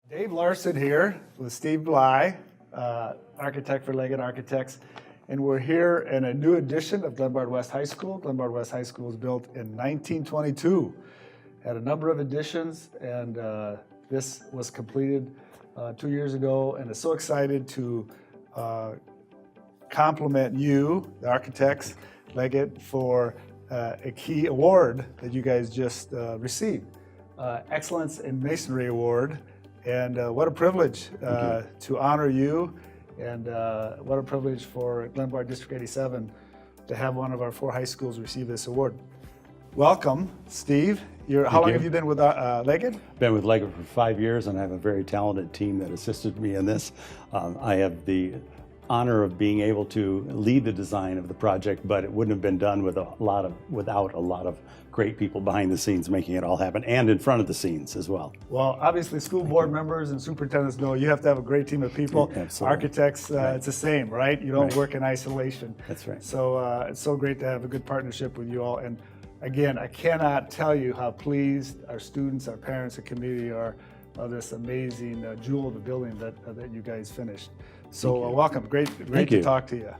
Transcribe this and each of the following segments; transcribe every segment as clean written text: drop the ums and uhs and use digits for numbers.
Dave Larson here with Steve Blye, architect for Leggett Architects, and we're here in a new edition of Glenbard West High School. Glenbard West High School was built in 1922, had a number of additions, and this was completed 2 years ago, and I'm so excited to compliment you, the architects, Leggett, for a key award that you guys just received, Excellence in Masonry Award. And what a privilege to honor you, and what a privilege for Glenbard District 87 to have one of our 4 high schools receive this award. Welcome, Steve. How long have you been with Leggett? Been with Leggett for 5 years, and I have a very talented team that assisted me in this. I have the honor of being able to lead the design of the project, but it wouldn't have been done without a lot of great people behind the scenes making it all happen, and in front of the scenes as well. Well, obviously school board members and superintendents know you have to have a great team of people. Absolutely. Architects, It's the same, right? You don't work in isolation. That's right. So it's so great to have a good partnership with you all. And again, I cannot tell you how pleased our students, our parents, and community are of this amazing jewel of a building that you guys finished. So welcome, great to talk to you.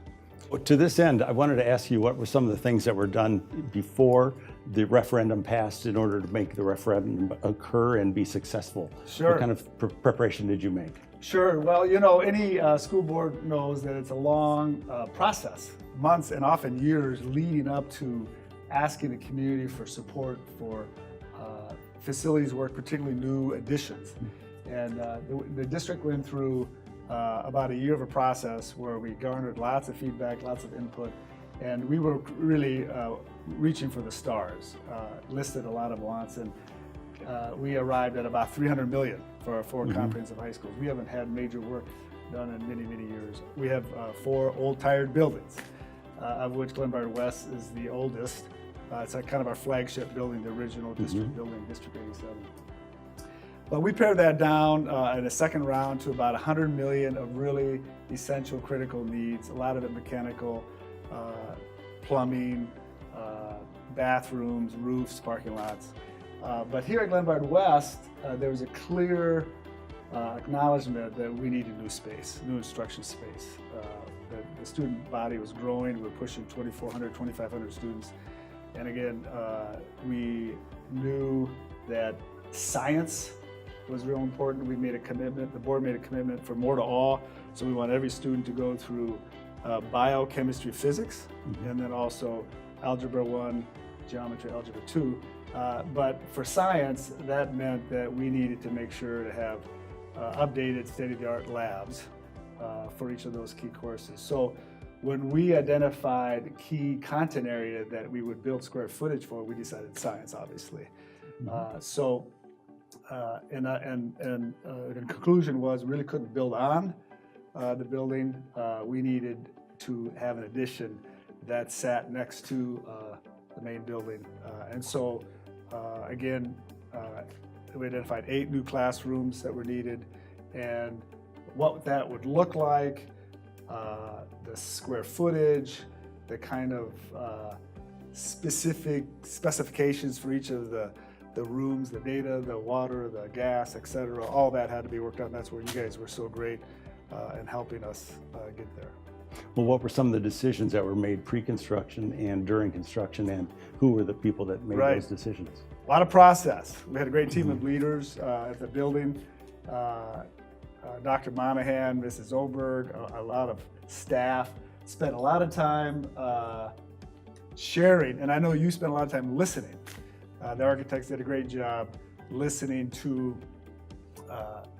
To this end, I wanted to ask you what were some of the things that were done before the referendum passed in order to make the referendum occur and be successful. Sure. What kind of preparation did you make? Sure. Well, any school board knows that it's a long process, months and often years leading up to asking the community for support for facilities work, particularly new additions. And the district went through about a year of a process where we garnered lots of feedback, lots of input, and we were really reaching for the stars, listed a lot of wants, and we arrived at about $300 million for our 4 comprehensive high schools. We haven't had major work done in many, many years. We have 4 old tired buildings, of which Glenbard West is the oldest. It's kind of our flagship building, the original district building, District 87. But we pared that down in a second round to about $100 million of really essential, critical needs, a lot of it mechanical, plumbing, bathrooms, roofs, parking lots. But here at Glenbard West, there was a clear acknowledgement that we needed new space, new instruction space. The student body was growing. We were pushing 2,400, 2,500 students. And again, we knew that science was real important. We made a commitment, the board made a commitment for more to all. So we want every student to go through biochemistry, physics, and then also Algebra 1, Geometry, Algebra 2. But for science, that meant that we needed to make sure to have updated state-of-the-art labs for each of those key courses. So when we identified key content area that we would build square footage for, we decided science, obviously. The conclusion was we really couldn't build on the building. We needed to have an addition that sat next to the main building. We identified 8 new classrooms that were needed, and what that would look like, the square footage, the kind of specific specifications for each of the rooms, the data, the water, the gas, etc. All that had to be worked out, and that's where you guys were so great in helping us get there. Well, what were some of the decisions that were made pre-construction and during construction, and who were the people that made those decisions? A lot of process. We had a great team of leaders at the building. Dr. Monahan, Mrs. Olberg, a lot of staff, spent a lot of time sharing, and I know you spent a lot of time listening. The architects did a great job listening to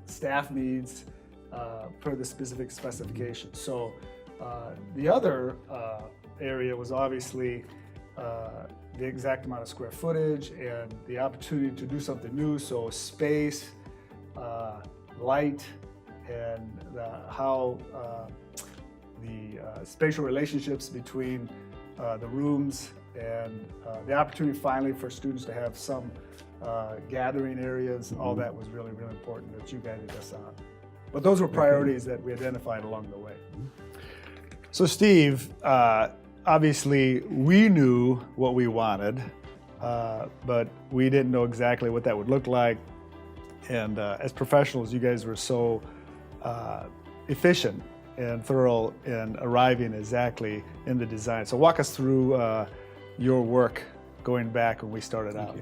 staff needs per the specific specifications. So the other area was obviously the exact amount of square footage and the opportunity to do something new. So space, light, and how the spatial relationships between the rooms, and the opportunity finally for students to have some gathering areas. All that was really, really important that you guided us on. But those were priorities that we identified along the way. So Steve, obviously we knew what we wanted, but we didn't know exactly what that would look like. And as professionals, you guys were so efficient and thorough in arriving exactly in the design. So walk us through your work going back when we started out.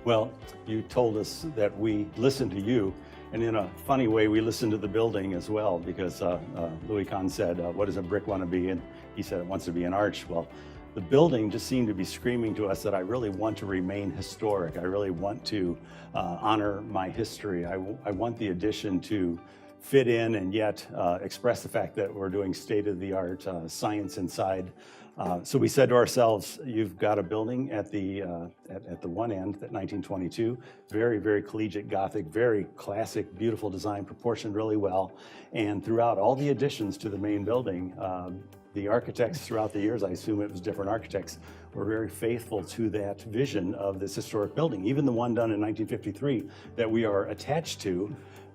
Well, you told us that we listened to you, and in a funny way, we listened to the building as well, because Louis Kahn said, what does a brick want to be? And he said it wants to be an arch. Well, the building just seemed to be screaming to us that I really want to remain historic. I really want to honor my history. I want the addition to fit in and yet express the fact that we're doing state-of-the-art science inside. So we said to ourselves, you've got a building at the one end, that 1922, very, very collegiate Gothic, very classic, beautiful design, proportioned really well. And throughout all the additions to the main building, the architects throughout the years, I assume it was different architects, were very faithful to that vision of this historic building. Even the one done in 1953 that we are attached to,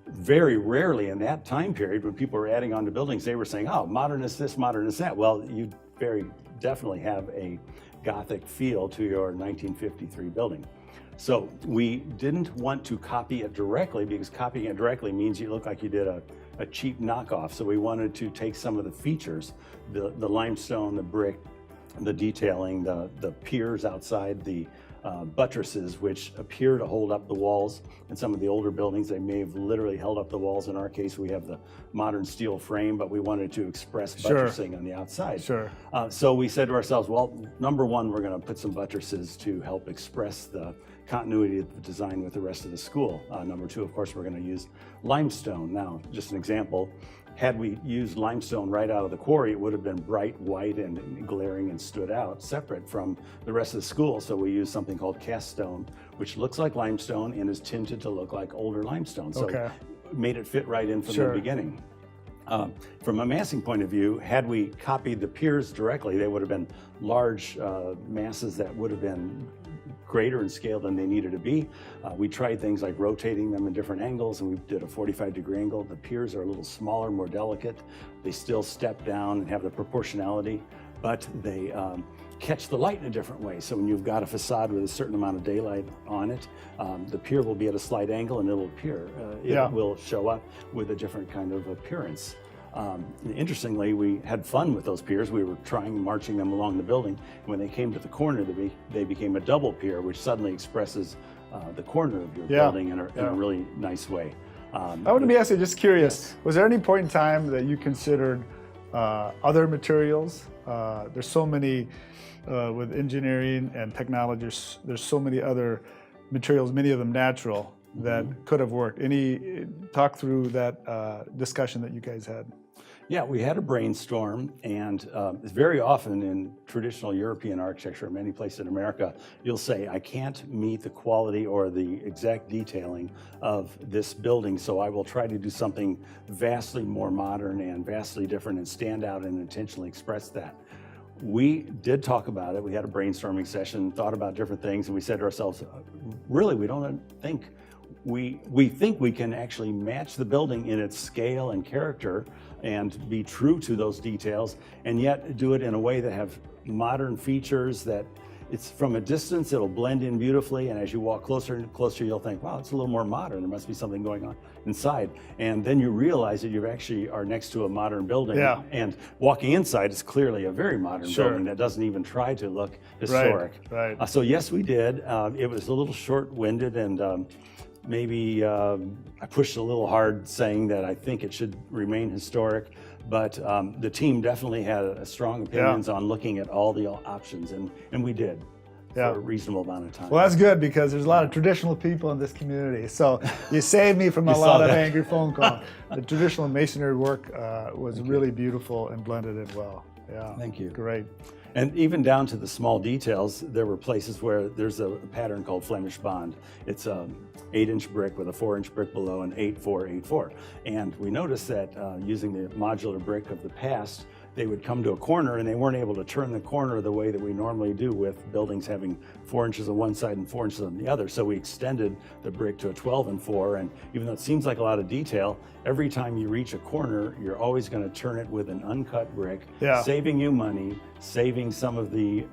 very rarely in that time period when people were adding on to buildings, they were saying, oh, modern is this, modern is that. Well, you very definitely have a Gothic feel to your 1953 building. So we didn't want to copy it directly, because copying it directly means you look like you did a cheap knockoff. So we wanted to take some of the features, the limestone, the brick, the detailing, the piers outside, the buttresses, which appear to hold up the walls. In some of the older buildings, they may have literally held up the walls. In our case, we have the modern steel frame, but we wanted to express buttressing on the outside. Sure. So we said to ourselves, well, number one, we're going to put some buttresses to help express the continuity of the design with the rest of the school. Number two, of course, we're going to use limestone. Now, just an example, had we used limestone right out of the quarry, it would have been bright white and glaring and stood out, separate from the rest of the school. So we used something called cast stone, which looks like limestone and is tinted to look like older limestone. So made it fit right in from the beginning. From a massing point of view, had we copied the piers directly, they would have been large masses that would have been greater in scale than they needed to be. We tried things like rotating them in different angles, and we did a 45-degree angle. The piers are a little smaller, more delicate. They still step down and have the proportionality, but they catch the light in a different way. So when you've got a facade with a certain amount of daylight on it, the pier will be at a slight angle and it'll appear. It will show up with a different kind of appearance. Interestingly, we had fun with those piers. We were marching them along the building. When they came to the corner, they became a double pier, which suddenly expresses the corner of your building in a really nice way. I want to ask you, just curious, was there any point in time that you considered other materials? There's so many, with engineering and technology, there's so many other materials, many of them natural, that could have worked. Talk through that discussion that you guys had. Yeah, we had a brainstorm, and very often in traditional European architecture, many places in America, you'll say, I can't meet the quality or the exact detailing of this building, so I will try to do something vastly more modern and vastly different and stand out and intentionally express that. We did talk about it. We had a brainstorming session, thought about different things, and we said to ourselves, really, we don't think we think we can actually match the building in its scale and character and be true to those details, and yet do it in a way that have modern features that it's from a distance, it'll blend in beautifully, and as you walk closer and closer, you'll think, wow, it's a little more modern. There must be something going on inside. And then you realize that you actually are next to a modern building. And walking inside is clearly a very modern building that doesn't even try to look historic. So yes, we did. It was a little short-winded, and maybe I pushed a little hard saying that I think it should remain historic, but the team definitely had strong opinions on looking at all the options, and we did for a reasonable amount of time. Well, that's good, because there's a lot of traditional people in this community, so you saved me from a lot of angry phone calls. The traditional masonry work was really beautiful and blended in well. Thank you. Great. And even down to the small details, there were places where there's a pattern called Flemish bond. It's a 8-inch brick with a 4-inch brick below, and 8-4-8-4. And we noticed that using the modular brick of the past, they would come to a corner and they weren't able to turn the corner the way that we normally do with buildings having 4 inches on one side and 4 inches on the other. So we extended the brick to a 12-and-4, and even though it seems like a lot of detail, every time you reach a corner, you're always going to turn it with an uncut brick, saving you money, saving some of the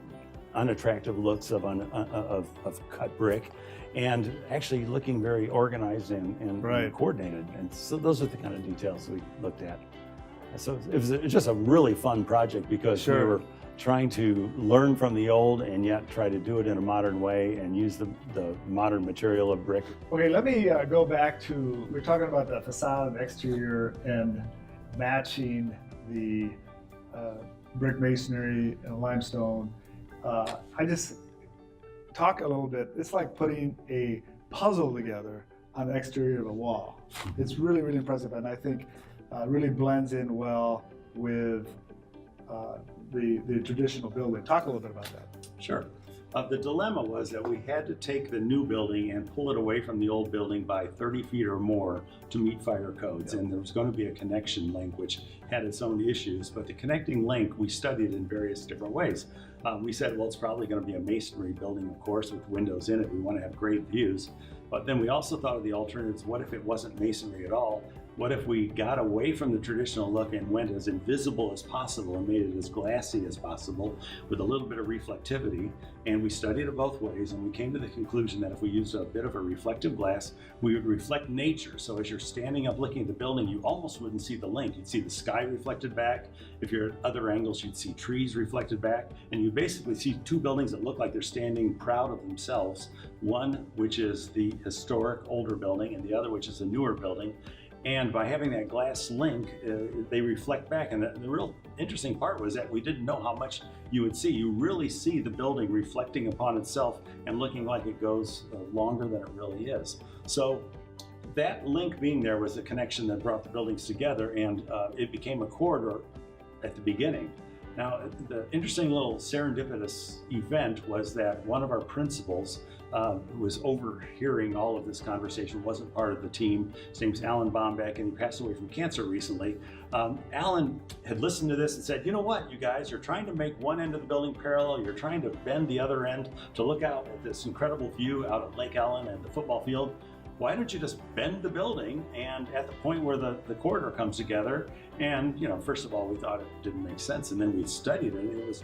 unattractive looks of cut brick, and actually looking very organized and Right. coordinated. And so those are the kind of details we looked at. So it was just a really fun project because we Sure. were trying to learn from the old and yet try to do it in a modern way and use the modern material of brick. Okay, let me go back to, we're talking about the facade and exterior and matching the brick masonry and limestone. I just talk a little bit, it's like putting a puzzle together on the exterior of a wall. It's really, really impressive, and I think really blends in well with the traditional building. Talk a little bit about that. Sure. The dilemma was that we had to take the new building and pull it away from the old building by 30 feet or more to meet fire codes. And there was going to be a connection link, which had its own issues. But the connecting link we studied in various different ways. We said, well, it's probably going to be a masonry building, of course, with windows in it. We want to have great views. But then we also thought of the alternatives. What if it wasn't masonry at all? What if we got away from the traditional look and went as invisible as possible and made it as glassy as possible with a little bit of reflectivity? And we studied it both ways, and we came to the conclusion that if we used a bit of a reflective glass, we would reflect nature. So as you're standing up looking at the building, you almost wouldn't see the link. You'd see the sky reflected back. If you're at other angles, you'd see trees reflected back. And you basically see two buildings that look like they're standing proud of themselves. One, which is the historic older building, and the other, which is the newer building. And by having that glass link, they reflect back. And the real interesting part was that we didn't know how much you would see. You really see the building reflecting upon itself and looking like it goes longer than it really is. So that link being there was the connection that brought the buildings together, and it became a corridor at the beginning. Now, the interesting little serendipitous event was that one of our principals was overhearing all of this conversation, wasn't part of the team. His name's Alan Bombeck, and he passed away from cancer recently. Alan had listened to this and said, you know what, you guys, you're trying to make one end of the building parallel, you're trying to bend the other end to look out at this incredible view out at Lake Ellen and the football field. Why don't you just bend the building and at the point where the corridor comes together? And, you know, first of all, we thought it didn't make sense, and then we studied it, and it was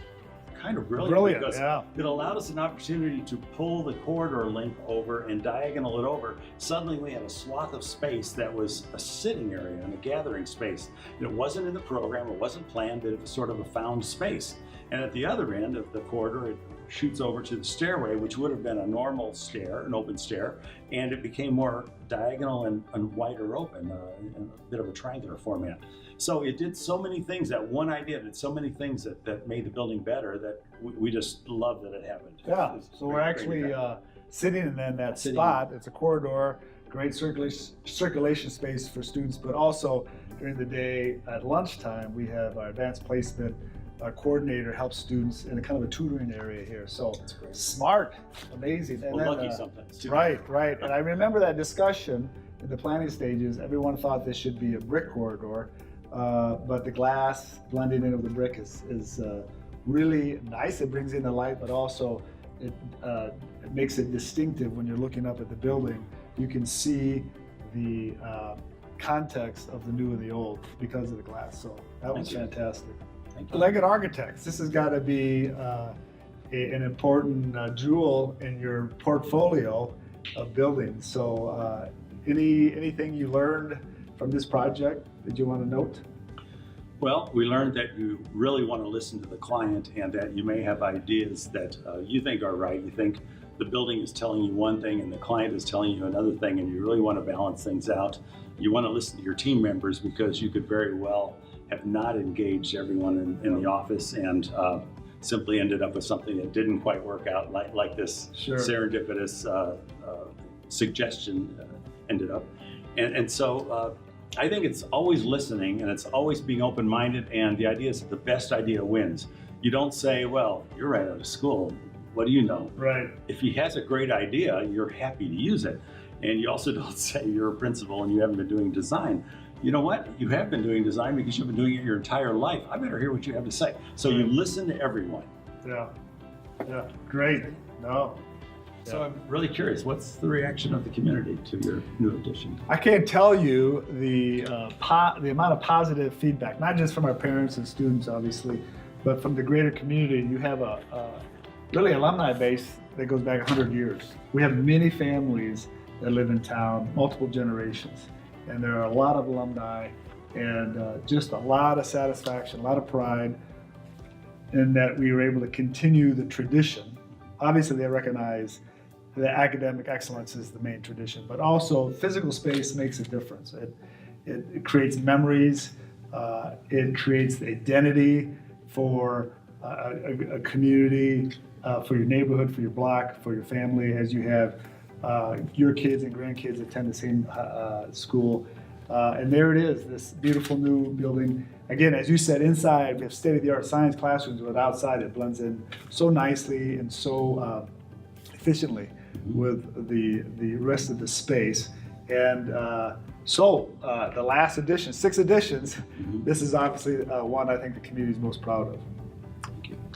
kind of brilliant because it allowed us an opportunity to pull the corridor link over and diagonal it over. Suddenly we had a swath of space that was a sitting area and a gathering space. And it wasn't in the program, it wasn't planned, but it was sort of a found space. And at the other end of the corridor, it shoots over to the stairway, which would have been a normal stair, an open stair, and it became more diagonal and wider open, in a bit of a triangular format. So it did so many things, that one idea did so many things that made the building better that we just love that it happened. Yeah, so we're actually sitting in that spot. It's a corridor, great circulation space for students, but also during the day at lunchtime, we have our advanced placement coordinator helps students in a kind of a tutoring area here. So smart, amazing. And well, then, lucky sometimes too. Right. And I remember that discussion in the planning stages. Everyone thought this should be a brick corridor, but the glass blending in with the brick is really nice. It brings in the light, but also it makes it distinctive when you're looking up at the building. You can see the context of the new and the old because of the glass. So that was fantastic. Leggett Architects, this has got to be an important jewel in your portfolio of buildings. So anything you learned from this project that you want to note? Well, we learned that you really want to listen to the client and that you may have ideas that you think are right. You think the building is telling you one thing and the client is telling you another thing, and you really want to balance things out. You want to listen to your team members because you could very well have not engaged everyone in the office and simply ended up with something that didn't quite work out like this serendipitous suggestion ended up. And so I think it's always listening, and it's always being open-minded, and the idea is that the best idea wins. You don't say, well, you're right out of school, what do you know? Right. If he has a great idea, you're happy to use it. And you also don't say you're a principal and you haven't been doing design. You know what? You have been doing design because you've been doing it your entire life. I better hear what you have to say. So you listen to everyone. Yeah, great. So I'm really curious, what's the reaction of the community to your new addition? I can't tell you the amount of positive feedback, not just from our parents and students, obviously, but from the greater community. You have a really alumni base that goes back 100 years. We have many families that live in town, multiple generations, and there are a lot of alumni and just a lot of satisfaction, a lot of pride in that we were able to continue the tradition. Obviously, they recognize that academic excellence is the main tradition, but also physical space makes a difference. It creates memories, it creates the identity for a community, for your neighborhood, for your block, for your family, as you have your kids and grandkids attend the same school. And there it is, this beautiful new building. Again, as you said, inside we have state-of-the-art science classrooms, but outside it blends in so nicely and so efficiently with the rest of the space. And the last edition, 6 editions, this is obviously one I think the community is most proud of.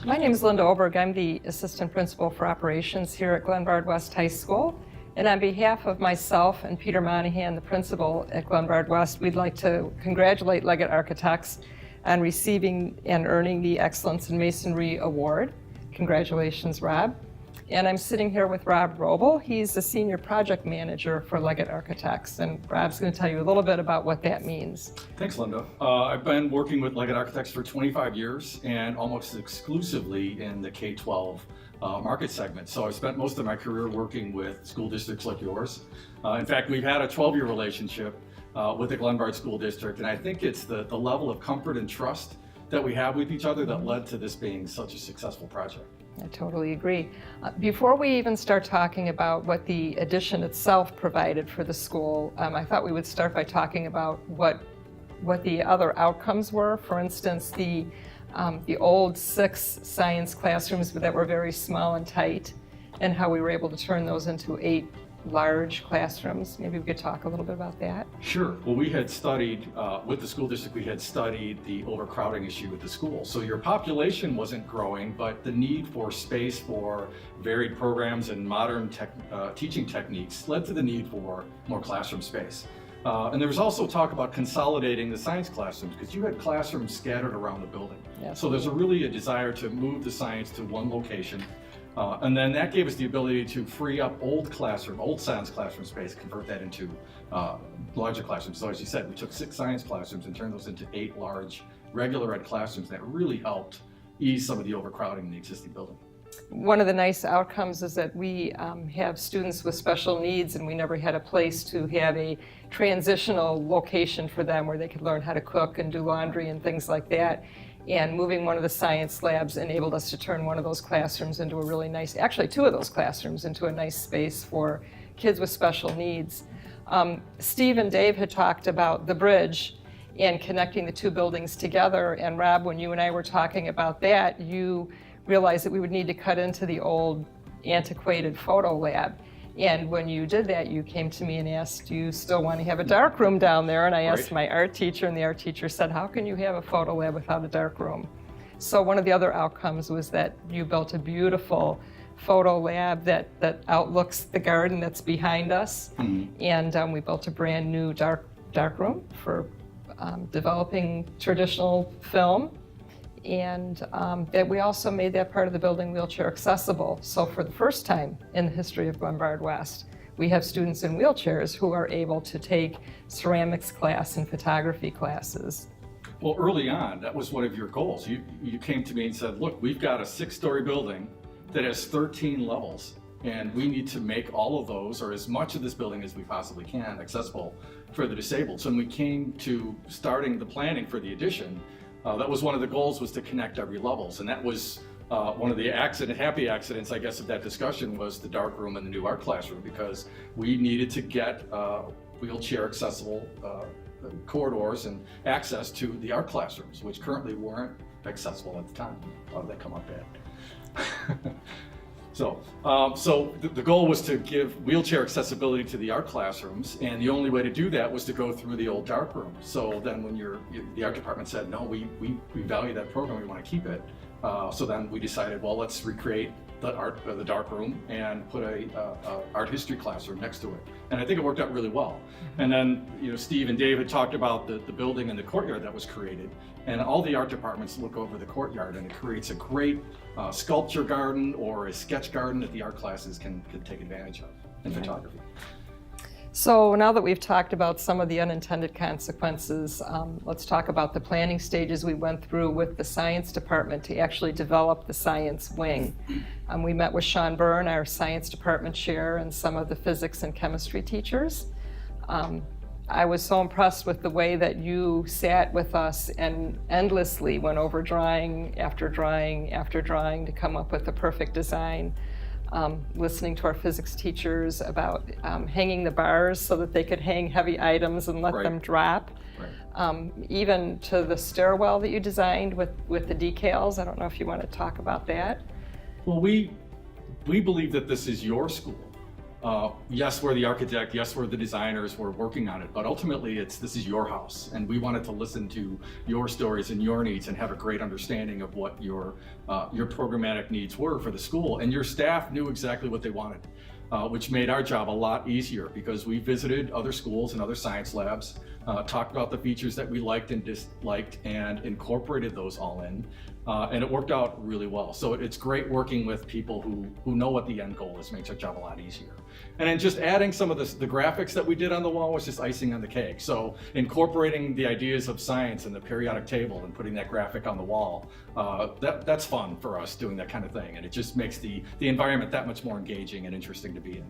My name is Linda Olberg. I'm the Assistant Principal for Operations here at Glenbard West High School. And on behalf of myself and Peter Monahan, the principal at Glenbard West, we'd like to congratulate Leggett Architects on receiving and earning the Excellence in Masonry Award. Congratulations, Rob. And I'm sitting here with Rob Wroble. He's the Senior Project Manager for Leggett Architects. And Rob's going to tell you a little bit about what that means. Thanks, Linda. I've been working with Leggett Architects for 25 years and almost exclusively in the K-12 market segment. So I've spent most of my career working with school districts like yours. In fact, we've had a 12-year relationship with the Glenbard School District, and I think it's the level of comfort and trust that we have with each other that led to this being such a successful project. I totally agree. Before we even start talking about what the addition itself provided for the school, I thought we would start by talking about what the other outcomes were. For instance, the old 6 science classrooms that were very small and tight, and how we were able to turn those into 8 large classrooms. Maybe we could talk a little bit about that. Sure. Well, we had studied, with the school district, we had studied the overcrowding issue with the school. So your population wasn't growing, but the need for space for varied programs and modern teaching techniques led to the need for more classroom space. And there was also talk about consolidating the science classrooms because you had classrooms scattered around the building. Yes. So there's really a desire to move the science to one location. And then that gave us the ability to free up old science classroom space, convert that into larger classrooms. So as you said, we took 6 science classrooms and turned those into 8 large regular ed classrooms that really helped ease some of the overcrowding in the existing building. One of the nice outcomes is that we have students with special needs, and we never had a place to have a transitional location for them where they could learn how to cook and do laundry and things like that. And moving one of the science labs enabled us to turn one of those classrooms into a really nice, actually 2 of those classrooms into a nice space for kids with special needs. Steve and Dave had talked about the bridge and connecting the 2 buildings together. And Rob, when you and I were talking about that, you realized that we would need to cut into the old antiquated photo lab. And when you did that, you came to me and asked, do you still want to have a dark room down there? And I asked my art teacher, and the art teacher said, how can you have a photo lab without a dark room? So one of the other outcomes was that you built a beautiful photo lab that outlooks the garden that's behind us. Mm-hmm. And we built a brand new dark room for developing traditional film. And that we also made that part of the building wheelchair accessible. So for the first time in the history of Glenbard West, we have students in wheelchairs who are able to take ceramics class and photography classes. Well, early on, that was one of your goals. You came to me and said, look, we've got a 6-story building that has 13 levels, and we need to make all of those, or as much of this building as we possibly can, accessible for the disabled. So when we came to starting the planning for the addition, that was one of the goals, was to connect every levels. And that was one of the happy accidents, I guess, of that discussion was the dark room and the new art classroom, because we needed to get wheelchair accessible corridors and access to the art classrooms, which currently weren't accessible at the time. How did that come up bad? So the goal was to give wheelchair accessibility to the art classrooms, and the only way to do that was to go through the old dark room. So then when the art department said, no, we value that program, we want to keep it. So then we decided, well, let's recreate the dark room and put a art history classroom next to it. And I think it worked out really well. And then, Steve and Dave had talked about the building and the courtyard that was created. And all the art departments look over the courtyard, and it creates a great sculpture garden or a sketch garden that the art classes can take advantage of in photography. So now that we've talked about some of the unintended consequences, let's talk about the planning stages we went through with the science department to actually develop the science wing. We met with Sean Byrne, our science department chair, and some of the physics and chemistry teachers. I was so impressed with the way that you sat with us and endlessly went over drawing after drawing after drawing to come up with the perfect design. Listening to our physics teachers about hanging the bars so that they could hang heavy items and let them drop. Right. Even to the stairwell that you designed with the decals. I don't know if you want to talk about that. Well, we believe that this is your school. Yes, we're the architect, yes, we're the designers, we're working on it, but ultimately this is your house, and we wanted to listen to your stories and your needs and have a great understanding of what your programmatic needs were for the school, and your staff knew exactly what they wanted, which made our job a lot easier because we visited other schools and other science labs, talked about the features that we liked and disliked, and incorporated those all in. And it worked out really well. So it's great working with people who know what the end goal is, makes our job a lot easier. And then just adding some of the graphics that we did on the wall was just icing on the cake. So incorporating the ideas of science and the periodic table and putting that graphic on the wall, that's fun for us doing that kind of thing. And it just makes the environment that much more engaging and interesting to be in.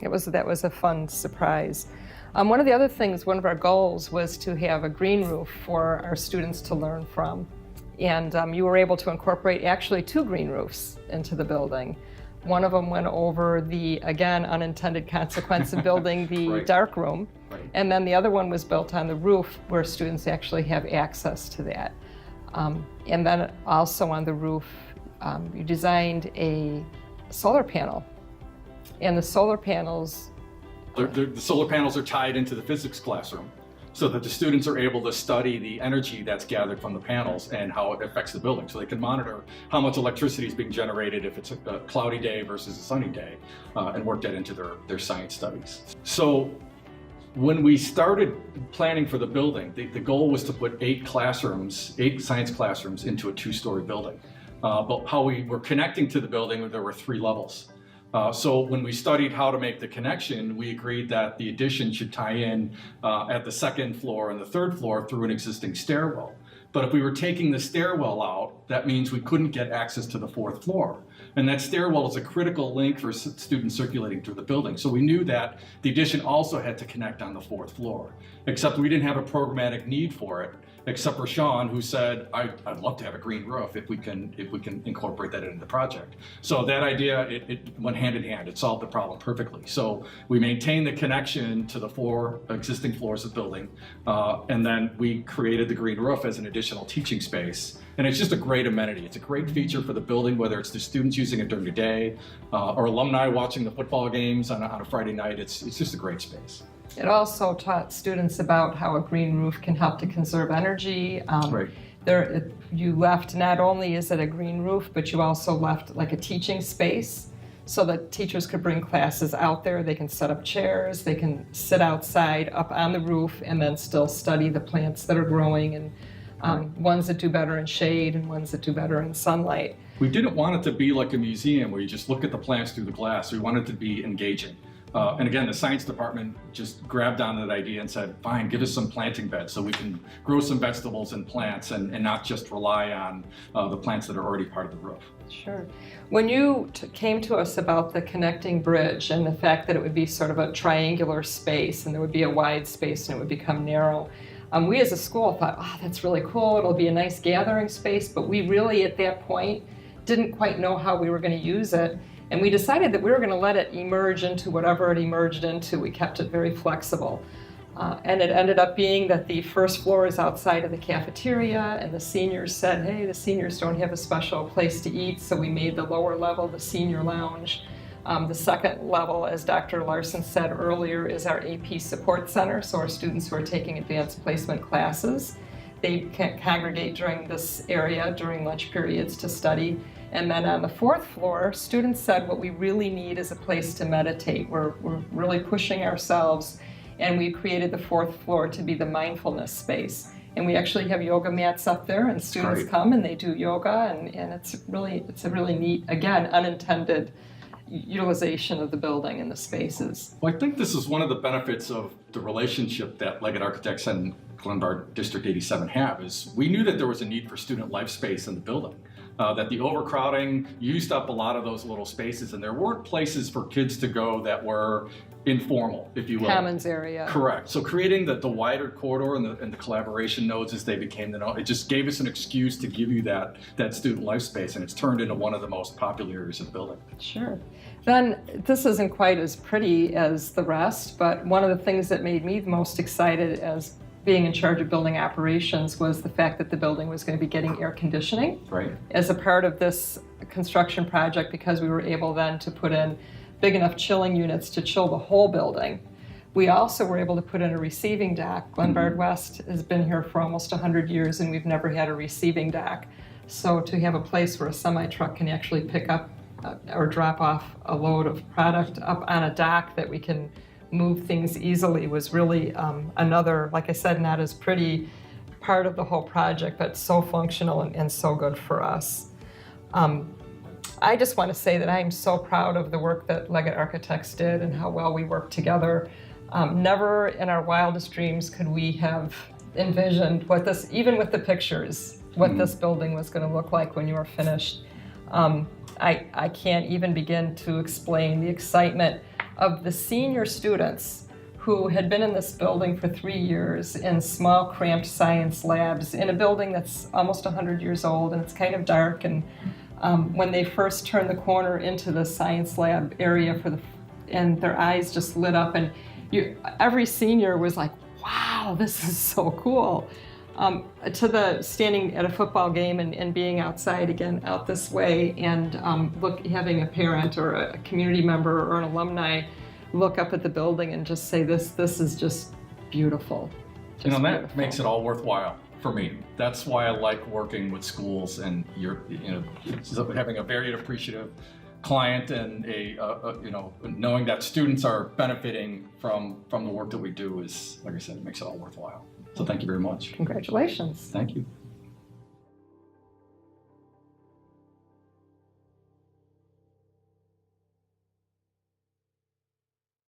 That was a fun surprise. One of the other things, one of our goals was to have a green roof for our students to learn from. And you were able to incorporate actually 2 green roofs into the building. One of them went over the, again, unintended consequence of building the Right. dark room. Right. And then the other one was built on the roof where students actually have access to that. And then also on the roof, you designed a solar panel. And the solar panels... The solar panels are tied into the physics classroom, so that the students are able to study the energy that's gathered from the panels and how it affects the building. So they can monitor how much electricity is being generated if it's a cloudy day versus a sunny day, and work that into their science studies. So when we started planning for the building, the goal was to put 8 science classrooms into a 2-story building. But how we were connecting to the building, there were 3 levels. So when we studied how to make the connection, we agreed that the addition should tie in at the 2nd floor and the 3rd floor through an existing stairwell. But if we were taking the stairwell out, that means we couldn't get access to the 4th floor. And that stairwell is a critical link for students circulating through the building. So we knew that the addition also had to connect on the 4th floor, except we didn't have a programmatic need for it, except for Sean, who said, I'd love to have a green roof if we can incorporate that into the project. So that idea, it went hand in hand. It solved the problem perfectly. So we maintained the connection to the 4 existing floors of the building, and then we created the green roof as an additional teaching space. And it's just a great amenity. It's a great feature for the building, whether it's the students using it during the day, or alumni watching the football games on a Friday night. It's just a great space. It also taught students about how a green roof can help to conserve energy. Right. You left, not only is it a green roof, but you also left like a teaching space so that teachers could bring classes out there. They can set up chairs, they can sit outside up on the roof and then still study the plants that are growing, and ones that do better in shade and ones that do better in sunlight. We didn't want it to be like a museum where you just look at the plants through the glass. We wanted it to be engaging. And again, the science department just grabbed on that idea and said, fine, give us some planting beds so we can grow some vegetables and plants and not just rely on the plants that are already part of the roof. Sure. When you came to us about the connecting bridge and the fact that it would be sort of a triangular space and there would be a wide space and it would become narrow, we as a school thought, oh, that's really cool, it'll be a nice gathering space, but we really at that point didn't quite know how we were going to use it. And we decided that we were going to let it emerge into whatever it emerged into. We kept it very flexible. And it ended up being that the 1st floor is outside of the cafeteria, and the seniors said, hey, the seniors don't have a special place to eat, so we made the lower level the senior lounge. The 2nd level, as Dr. Larson said earlier, is our AP support center, so our students who are taking advanced placement classes. they can congregate during this area during lunch periods to study. And then on the 4th floor, students said what we really need is a place to meditate. We're really pushing ourselves, and we created the 4th floor to be the mindfulness space. And we actually have yoga mats up there, and students come and they do yoga, and it's a really neat, again, unintended utilization of the building and the spaces. Well, I think this is one of the benefits of the relationship that Leggett Architects and Glenbard District 87 have, is we knew that there was a need for student life space in the building. That the overcrowding used up a lot of those little spaces, and there weren't places for kids to go that were informal, if you will. Commons area. Correct. So creating the wider corridor and the collaboration nodes as they became the node, it just gave us an excuse to give you that student life space, and it's turned into one of the most popular areas of the building. Sure. Then this isn't quite as pretty as the rest, but one of the things that made me the most excited as being in charge of building operations was the fact that the building was going to be getting air conditioning as a part of this construction project, because we were able then to put in big enough chilling units to chill the whole building. We also were able to put in a receiving dock. Glenbard West has been here for almost 100 years, and we've never had a receiving dock. So to have a place where a semi-truck can actually pick up or drop off a load of product up on a dock that we can move things easily was really another, like I said, not as pretty part of the whole project, but so functional and so good for us. I just want to say that I'm so proud of the work that Leggett Architects did and how well we worked together. Never in our wildest dreams could we have envisioned what this, even with the pictures, what this building was going to look like when you were finished. I can't even begin to explain the excitement of the senior students who had been in this building for 3 years in small, cramped science labs in a building that's almost 100 years old, and it's kind of dark. And when they first turned the corner into the science lab area and their eyes just lit up, and every senior was like, wow, this is so cool. To the standing at a football game and being outside again, out this way, and having a parent or a community member or an alumni look up at the building and just say, this is just beautiful. Just that beautiful. makes it all worthwhile for me. That's why I like working with schools, and having a very appreciative client, and knowing that students are benefiting from the work that we do is, like I said, it makes it all worthwhile. So thank you very much. Congratulations. Thank you.